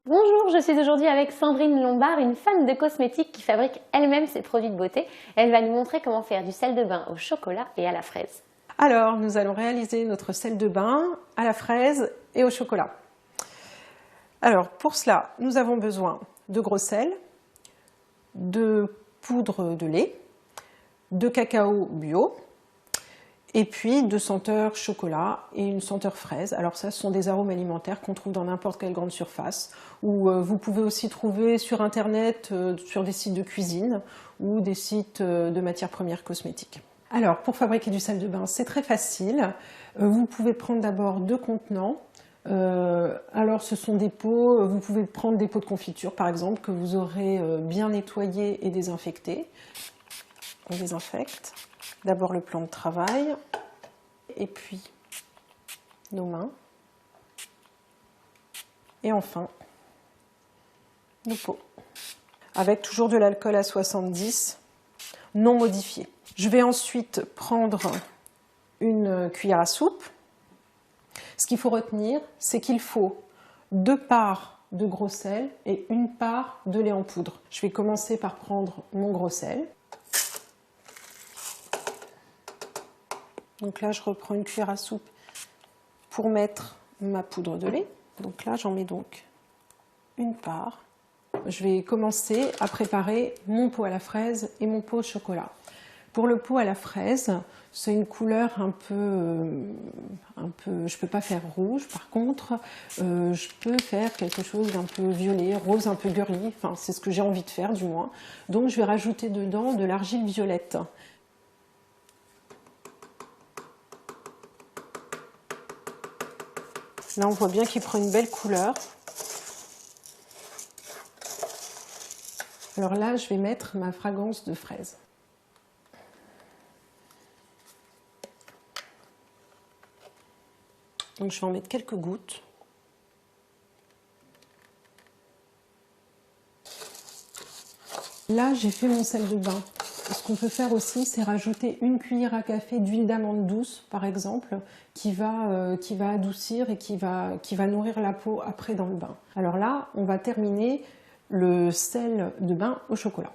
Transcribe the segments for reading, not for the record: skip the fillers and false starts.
Bonjour, je suis aujourd'hui avec Sandrine Lombard, une fan de cosmétiques qui fabrique elle-même ses produits de beauté. Elle va nous montrer comment faire du sel de bain au chocolat et à la fraise. Alors, nous allons réaliser notre sel de bain à la fraise et au chocolat. Alors, pour cela, nous avons besoin de gros sel, de poudre de lait, de cacao bio, et puis de senteur chocolat et une senteur fraise. Alors ça, ce sont des arômes alimentaires qu'on trouve dans n'importe quelle grande surface, ou vous pouvez aussi trouver sur internet, sur des sites de cuisine ou des sites de matières premières cosmétiques. Alors pour fabriquer du sel de bain, c'est très facile. Vous pouvez prendre d'abord deux contenants. Alors ce sont des pots, vous pouvez prendre des pots de confiture par exemple que vous aurez bien nettoyés et désinfectés. On désinfecte. D'abord le plan de travail, et puis nos mains, et enfin nos pots, avec toujours de l'alcool à 70, non modifié. Je vais ensuite prendre une cuillère à soupe. Ce qu'il faut retenir, c'est qu'il faut 2 parts de gros sel et 1 part de lait en poudre. Je vais commencer par prendre mon gros sel. Donc là, je reprends une cuillère à soupe pour mettre ma poudre de lait. Donc là, j'en mets donc 1 part. Je vais commencer à préparer mon pot à la fraise et mon pot au chocolat. Pour le pot à la fraise, c'est une couleur un peu, je peux pas faire rouge. Par contre, je peux faire quelque chose d'un peu violet, rose, un peu girly. Enfin, c'est ce que j'ai envie de faire, du moins. Donc, je vais rajouter dedans de l'argile violette. Là, on voit bien qu'il prend une belle couleur. Alors là, je vais mettre ma fragrance de fraise. Donc, je vais en mettre quelques gouttes. Là, j'ai fait mon sel de bain. Ce qu'on peut faire aussi, c'est rajouter 1 cuillère à café d'huile d'amande douce, par exemple, qui va adoucir et qui va nourrir la peau après dans le bain. Alors là, on va terminer le sel de bain au chocolat.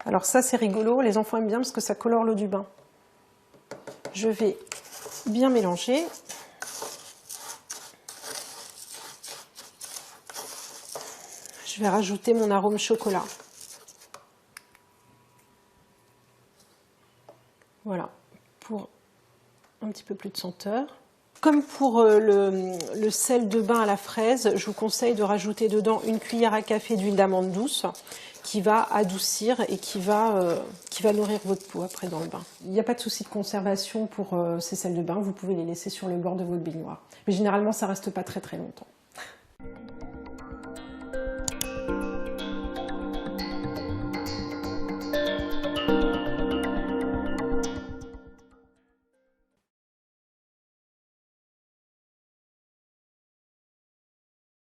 Alors ça, c'est rigolo, les enfants aiment bien parce que ça colore l'eau du bain. Je vais bien mélanger. Je vais rajouter mon arôme chocolat. Voilà, pour un petit peu plus de senteur. Comme pour le sel de bain à la fraise, je vous conseille de rajouter dedans 1 cuillère à café d'huile d'amande douce qui va adoucir et qui va nourrir votre peau après dans le bain. Il n'y a pas de souci de conservation pour ces sels de bain, vous pouvez les laisser sur le bord de votre baignoire. Mais généralement, ça ne reste pas très longtemps.